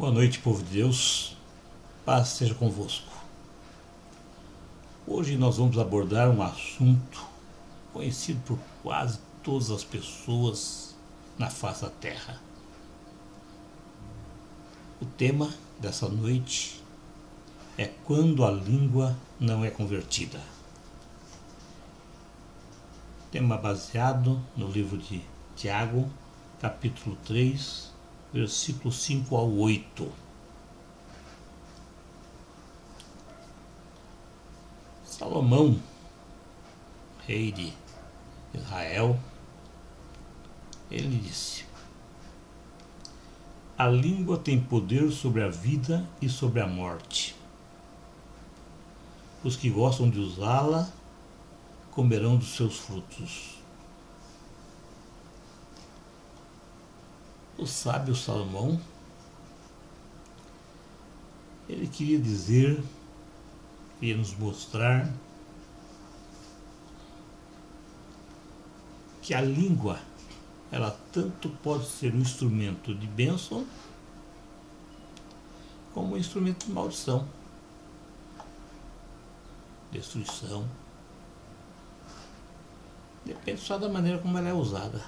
Boa noite, povo de Deus, paz seja convosco. Hoje nós vamos abordar um assunto conhecido por quase todas as pessoas na face da terra. O tema dessa noite é quando a língua não é convertida. Tema baseado no livro de Tiago, capítulo 3, versículo 5 ao 8. Salomão, rei de Israel, ele disse: a língua tem poder sobre a vida e sobre a morte. Os que gostam de usá-la comerão dos seus frutos. O sábio Salomão, ele queria nos mostrar que a língua, ela tanto pode ser um instrumento de bênção como um instrumento de maldição, destruição. Depende só da maneira como ela é usada.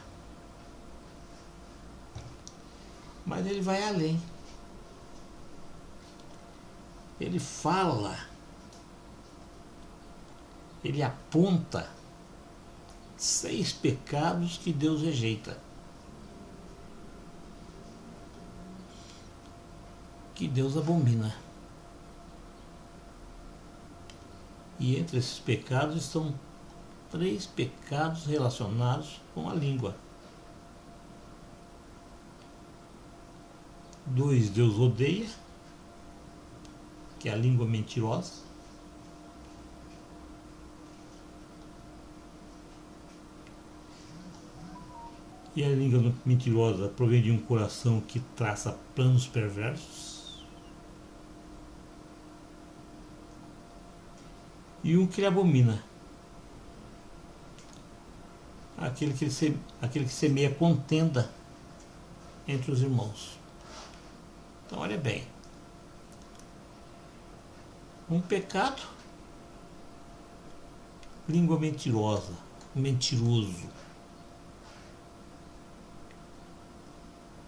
Mas ele vai além. Ele fala, ele aponta 6 pecados que Deus rejeita, que Deus abomina. E entre esses pecados estão 3 pecados relacionados com a língua. 2 Deus odeia, que é a língua mentirosa. E a língua mentirosa provém de um coração que traça planos perversos. E um que ele abomina, aquele que semeia contenda entre os irmãos. Então olha bem, um pecado, língua mentirosa, mentiroso.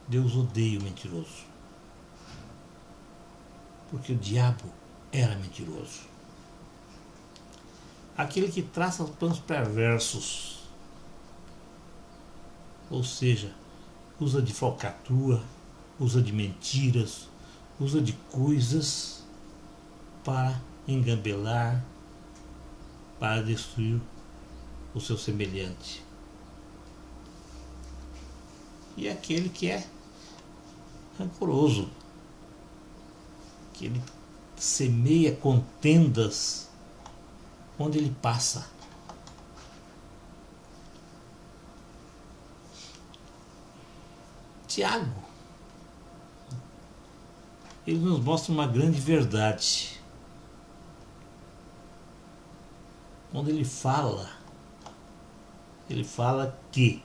Deus odeia o mentiroso, porque o diabo era mentiroso. Aquele que traça planos perversos, ou seja, usa de falcatrua, usa de mentiras, usa de coisas para engambelar, para destruir o seu semelhante. E aquele que é rancoroso, que ele semeia contendas onde ele passa. Tiago, ele nos mostra uma grande verdade, quando ele fala que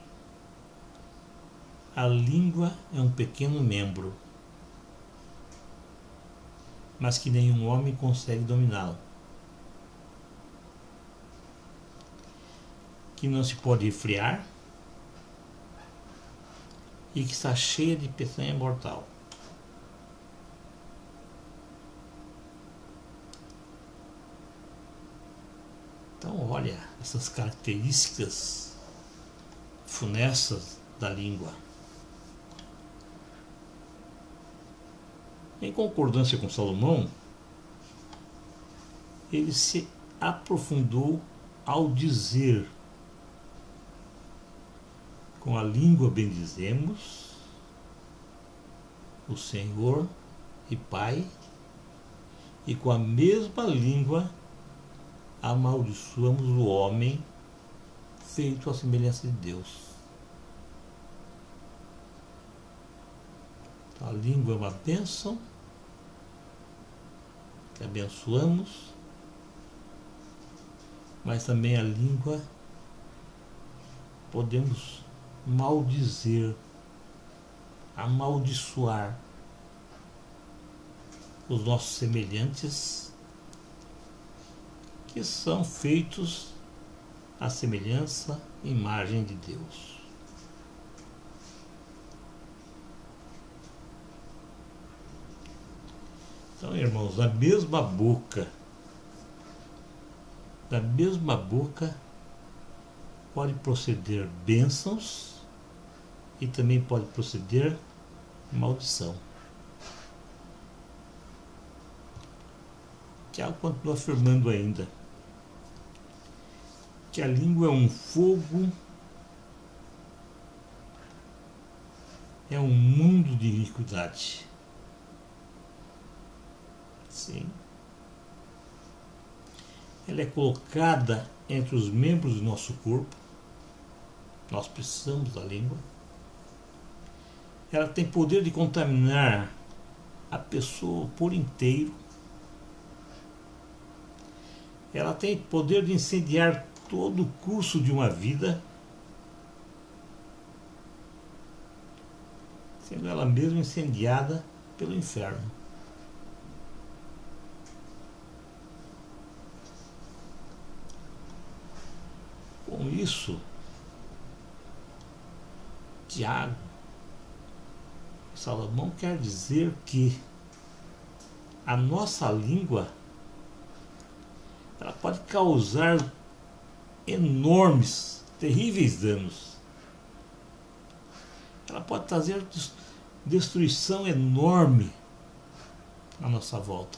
a língua é um pequeno membro, mas que nenhum homem consegue dominá-la, que não se pode resfriar e que está cheia de peçanha mortal. Então olha essas características funestas da língua. Em concordância com Salomão, ele se aprofundou ao dizer: com a língua bendizemos o Senhor e Pai, e com a mesma língua amaldiçoamos o homem feito à semelhança de Deus. Então, a língua é uma bênção, que abençoamos, mas também a língua podemos maldizer, amaldiçoar os nossos semelhantes, que são feitos à semelhança e imagem de Deus. Então, irmãos, da mesma boca pode proceder bênçãos e também pode proceder maldição. Tiago continua afirmando ainda que a língua é um fogo, é um mundo de iniquidade. Sim. Ela é colocada entre os membros do nosso corpo. Nós precisamos da língua. Ela tem poder de contaminar a pessoa por inteiro. Ela tem poder de incendiar todo o curso de uma vida, sendo ela mesma incendiada pelo inferno. Com isso, Tiago, Salomão quer dizer que a nossa língua, ela pode causar enormes, terríveis danos. Ela pode trazer destruição enorme à nossa volta.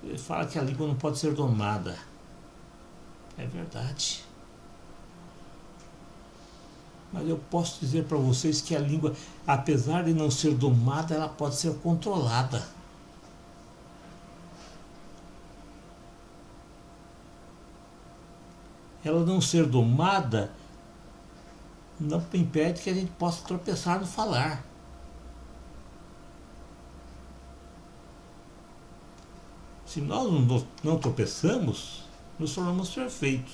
Ele fala que a língua não pode ser domada. É verdade. Mas eu posso dizer para vocês que a língua, apesar de não ser domada, ela pode ser controlada. Ela não ser domada não impede que a gente possa tropeçar no falar. Se nós não tropeçamos, nos tornamos perfeitos.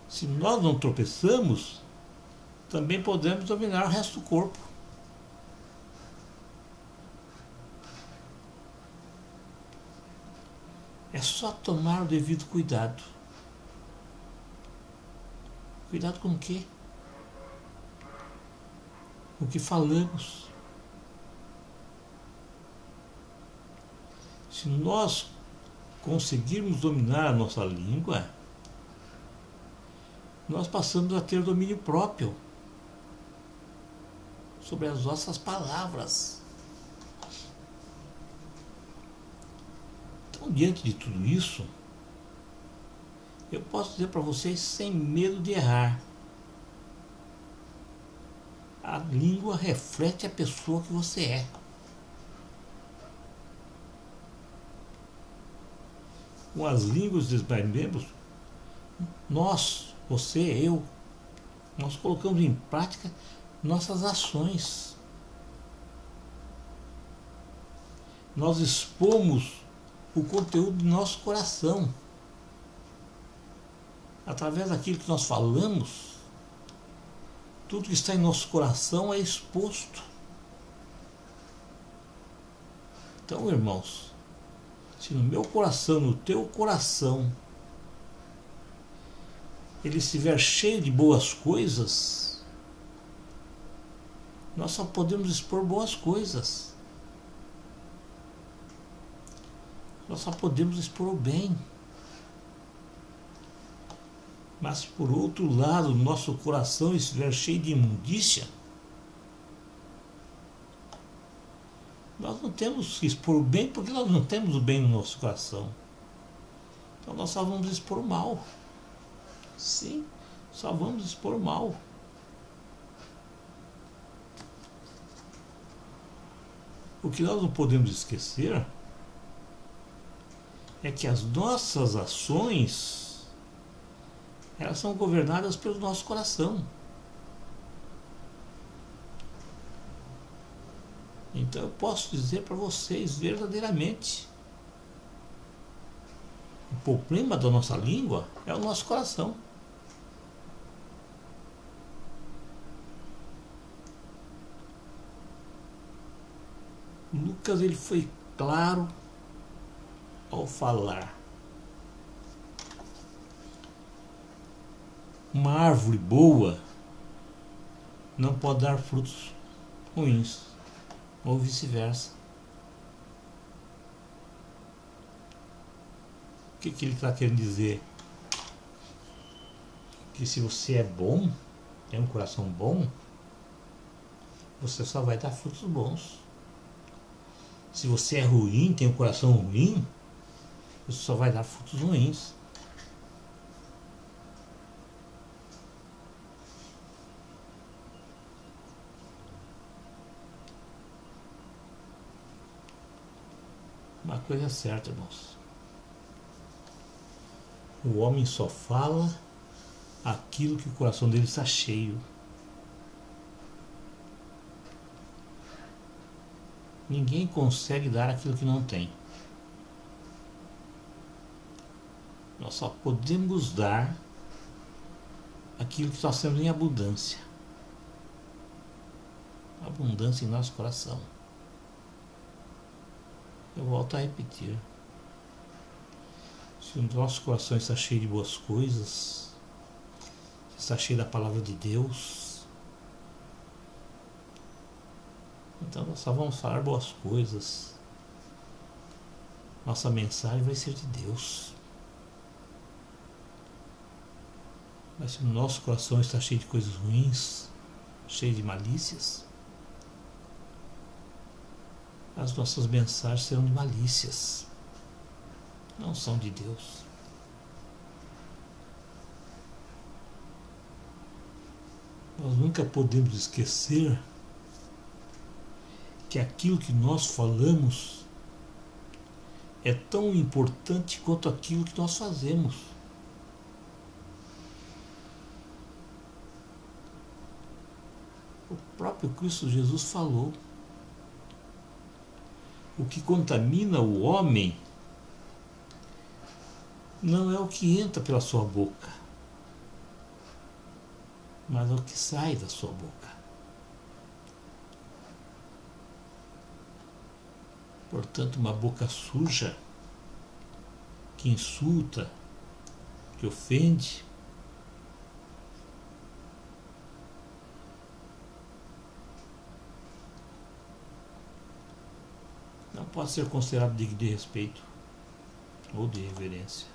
Se nós não tropeçamos, também podemos dominar o resto do corpo. É só tomar o devido cuidado. Cuidado com o quê? Com o que falamos. Se nós conseguirmos dominar a nossa língua, nós passamos a ter domínio próprio sobre as nossas palavras. Então, diante de tudo isso, eu posso dizer para vocês sem medo de errar: a língua reflete a pessoa que você é. Com as línguas dos demais membros, nós, você, eu, nós colocamos em prática nossas ações. Nós expomos o conteúdo do nosso coração. Através daquilo que nós falamos, tudo que está em nosso coração é exposto. Então, irmãos, se no meu coração, no teu coração, ele estiver cheio de boas coisas, nós só podemos expor boas coisas. Nós só podemos expor o bem. Mas, por outro lado, nosso coração estiver cheio de imundícia, nós não temos que expor o bem, porque nós não temos o bem no nosso coração. Então nós só vamos expor o mal. Sim, só vamos expor o mal. O que nós não podemos esquecer é que as nossas ações, elas são governadas pelo nosso coração. Então eu posso dizer para vocês verdadeiramente, o problema da nossa língua é o nosso coração. Lucas ele foi claro ao falar. Uma árvore boa não pode dar frutos ruins, ou vice-versa. O que ele está querendo dizer? Que se você é bom, tem um coração bom, você só vai dar frutos bons. Se você é ruim, tem um coração ruim, você só vai dar frutos ruins. Uma coisa é certa, irmãos. O homem só fala aquilo que o coração dele está cheio. Ninguém consegue dar aquilo que não tem. Nós só podemos dar aquilo que nós temos em abundância. Abundância em nosso coração. Eu volto a repetir. Se o nosso coração está cheio de boas coisas, está cheio da palavra de Deus, então nós só vamos falar boas coisas. Nossa mensagem vai ser de Deus. Mas se o nosso coração está cheio de coisas ruins, cheio de malícias, as nossas mensagens serão de malícias, não são de Deus. Nós nunca podemos esquecer que aquilo que nós falamos é tão importante quanto aquilo que nós fazemos. O próprio Cristo Jesus falou: o que contamina o homem não é o que entra pela sua boca, mas é o que sai da sua boca. Portanto, uma boca suja, que insulta, que ofende, não pode ser considerado digno de respeito ou de reverência.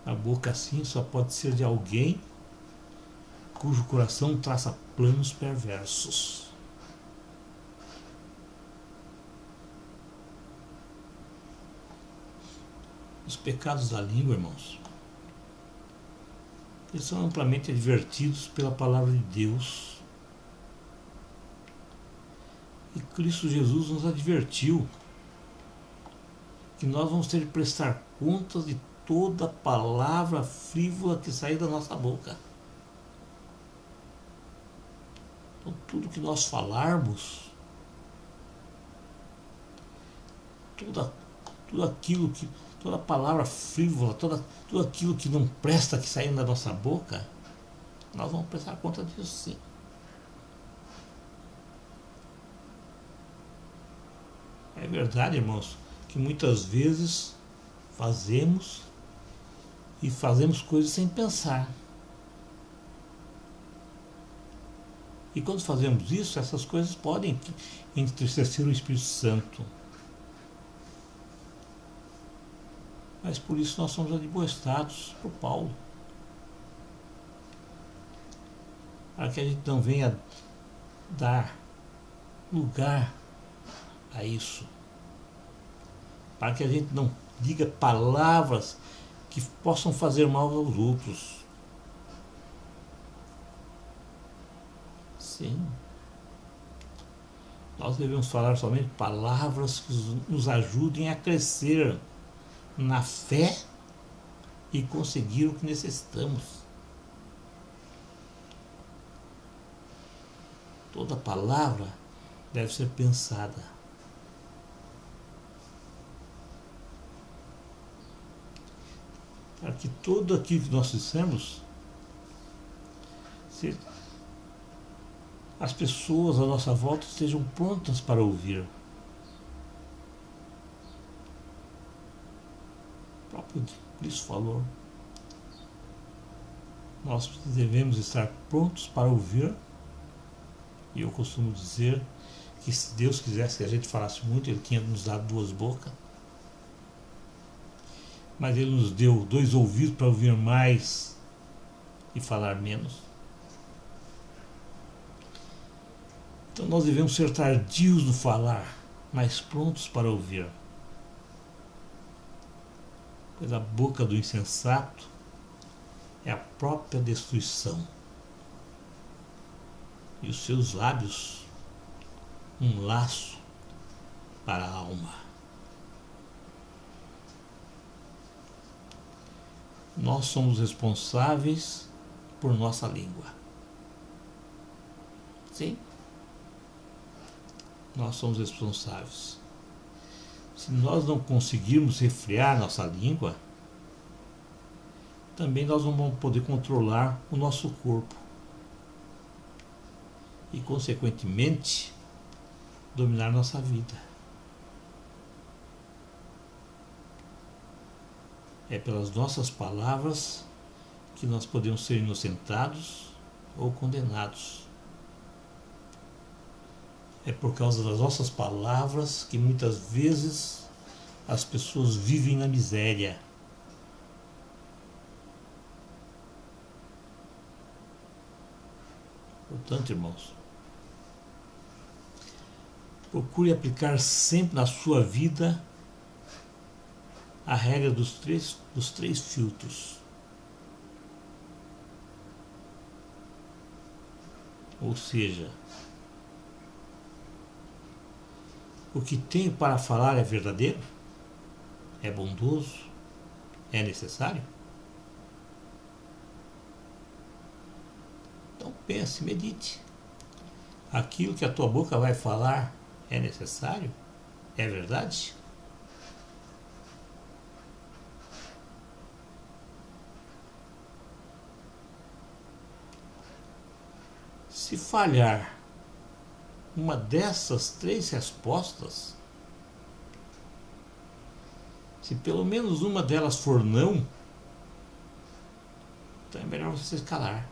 A boca assim só pode ser de alguém cujo coração traça planos perversos. Os pecados da língua, irmãos, eles são amplamente advertidos pela palavra de Deus. E Cristo Jesus nos advertiu que nós vamos ter que prestar contas de toda palavra frívola que sair da nossa boca. Então, tudo que nós falarmos, toda palavra frívola, tudo aquilo que não presta que sair da nossa boca, nós vamos prestar conta disso sim. É verdade, irmãos, que muitas vezes fazemos coisas sem pensar. E quando fazemos isso, essas coisas podem entristecer o Espírito Santo. Mas por isso nós somos admoestados por Paulo, para que a gente não venha dar lugar a isso, para que a gente não diga palavras que possam fazer mal aos outros. Sim, nós devemos falar somente palavras que nos ajudem a crescer na fé e conseguir o que necessitamos. Toda palavra deve ser pensada. Para que tudo aquilo que nós dissemos as pessoas à nossa volta estejam prontas para ouvir. O próprio Cristo falou. Nós devemos estar prontos para ouvir. E eu costumo dizer que se Deus quisesse que a gente falasse muito, Ele tinha nos dado 2 bocas. Mas Ele nos deu 2 ouvidos para ouvir mais e falar menos. Então nós devemos ser tardios no falar, mas prontos para ouvir. Pois a boca do insensato é a própria destruição. E os seus lábios, um laço para a alma. Nós somos responsáveis por nossa língua. Sim? Nós somos responsáveis. Se nós não conseguirmos refrear nossa língua, também nós não vamos poder controlar o nosso corpo. E, consequentemente, dominar nossa vida. É pelas nossas palavras que nós podemos ser inocentados ou condenados. É por causa das nossas palavras que muitas vezes as pessoas vivem na miséria. Portanto, irmãos, procure aplicar sempre na sua vida a regra dos três filtros. Ou seja, o que tenho para falar é verdadeiro? É bondoso? É necessário? Então pense, medite. Aquilo que a tua boca vai falar é necessário? É verdade? Se falhar uma dessas 3 respostas, se pelo menos uma delas for não, então é melhor você se calar.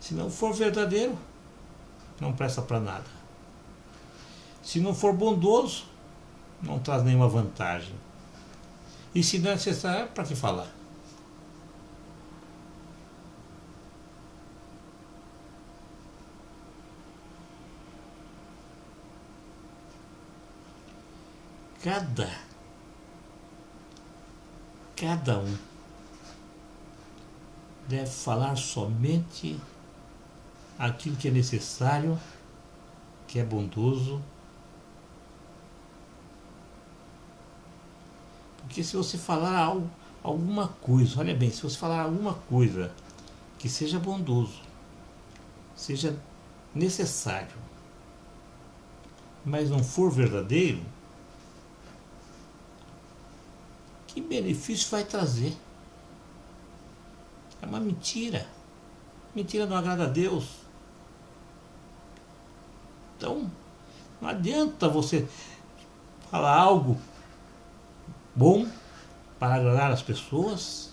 Se não for verdadeiro, não presta para nada. Se não for bondoso, não traz nenhuma vantagem. E se não é necessário, para que falar? Cada um deve falar somente aquilo que é necessário, que é bondoso. Porque se você falar alguma coisa, olha bem, se você falar alguma coisa que seja bondoso, seja necessário, mas não for verdadeiro, que benefício vai trazer? É uma mentira. Mentira não agrada a Deus. Então, não adianta você falar algo bom para agradar as pessoas,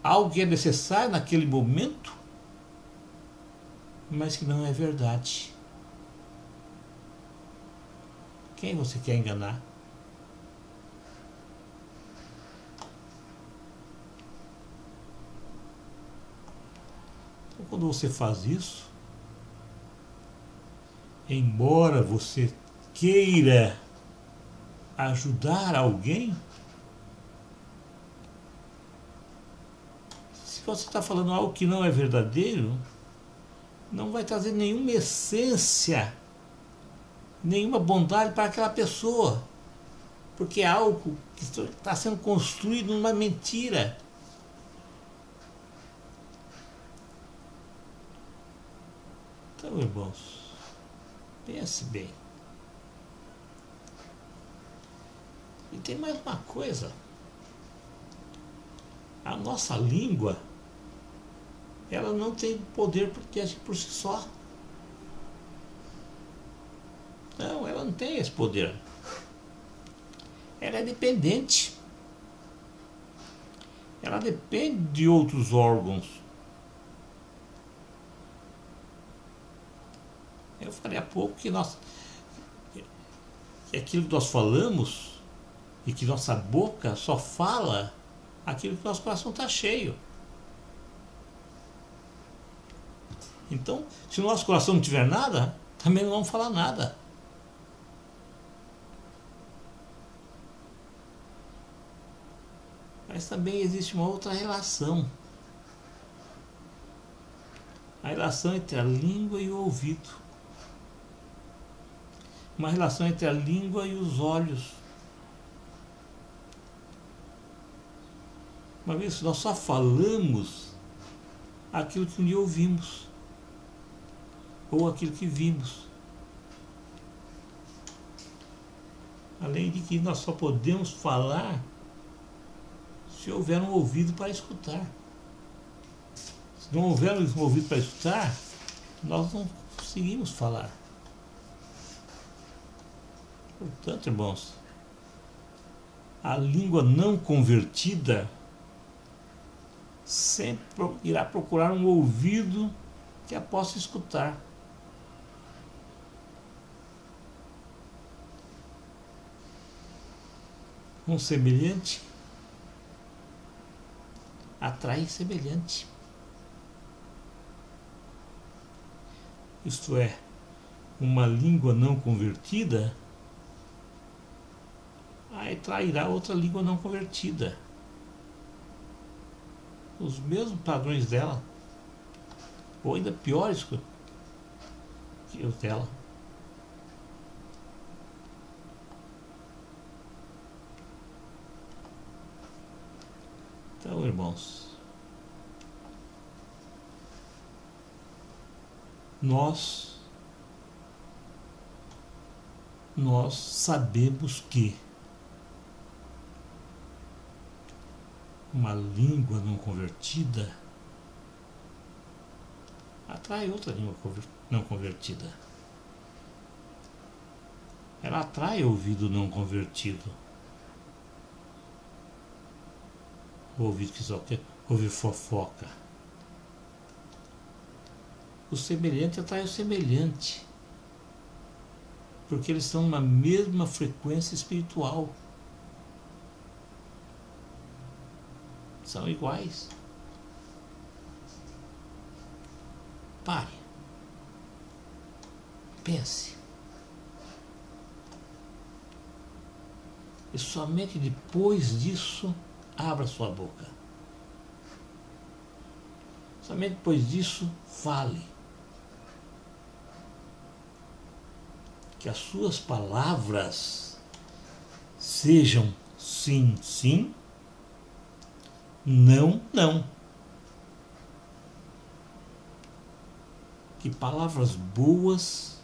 algo que é necessário naquele momento, mas que não é verdade. Quem você quer enganar? Então, quando você faz isso, embora você queira ajudar alguém, se você está falando algo que não é verdadeiro, não vai trazer nenhuma essência, nenhuma bondade para aquela pessoa, porque é algo que está sendo construído numa mentira. Então, irmãos, pense bem. E tem mais uma coisa. A nossa língua ela não tem poder por si só. Não, ela não tem esse poder. Ela é dependente. Ela depende de outros órgãos. Eu falei há pouco que aquilo que nós falamos e que nossa boca só fala aquilo que nosso coração está cheio. Então, se o nosso coração não tiver nada, também não vamos falar nada. Mas também existe uma outra relação. A relação entre a língua e o ouvido. Uma relação entre a língua e os olhos. Uma vez que nós só falamos aquilo que um dia ouvimos, ou aquilo que vimos. Além de que nós só podemos falar se houver um ouvido para escutar. Se não houver um ouvido para escutar, nós não conseguimos falar. Portanto, irmãos, a língua não convertida sempre irá procurar um ouvido que a possa escutar. Um semelhante atrai semelhante. Isto é, uma língua não convertida atrairá outra língua não convertida. Os mesmos padrões dela, ou ainda piores que os dela. Então, irmãos, nós sabemos que uma língua não convertida atrai outra língua não convertida. Ela atrai ouvido não convertido. O ouvido que só quer ouvir fofoca. O semelhante atrai o semelhante, porque eles estão numa mesma frequência espiritual. São iguais. Pare. Pense. E somente depois disso, abra sua boca. Somente depois disso, fale. Que as suas palavras sejam sim, sim, não, não. Que palavras boas,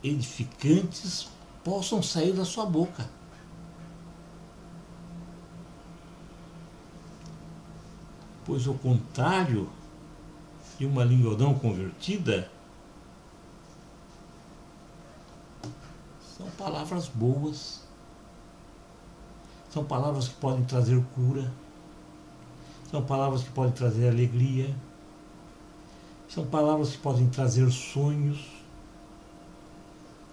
edificantes, possam sair da sua boca. Pois o contrário de uma língua não convertida são palavras boas, são palavras que podem trazer cura, são palavras que podem trazer alegria, são palavras que podem trazer sonhos,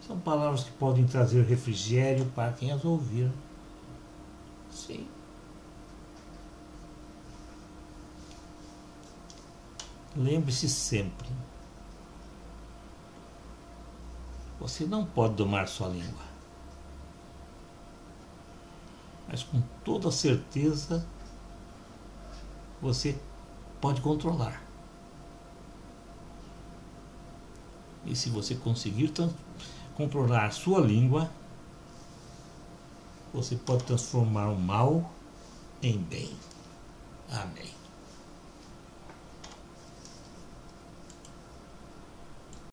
são palavras que podem trazer refrigério para quem as ouvir. Sim. Lembre-se sempre, você não pode domar sua língua, mas com toda certeza você pode controlar. E se você conseguir controlar sua língua, você pode transformar o mal em bem. Amém.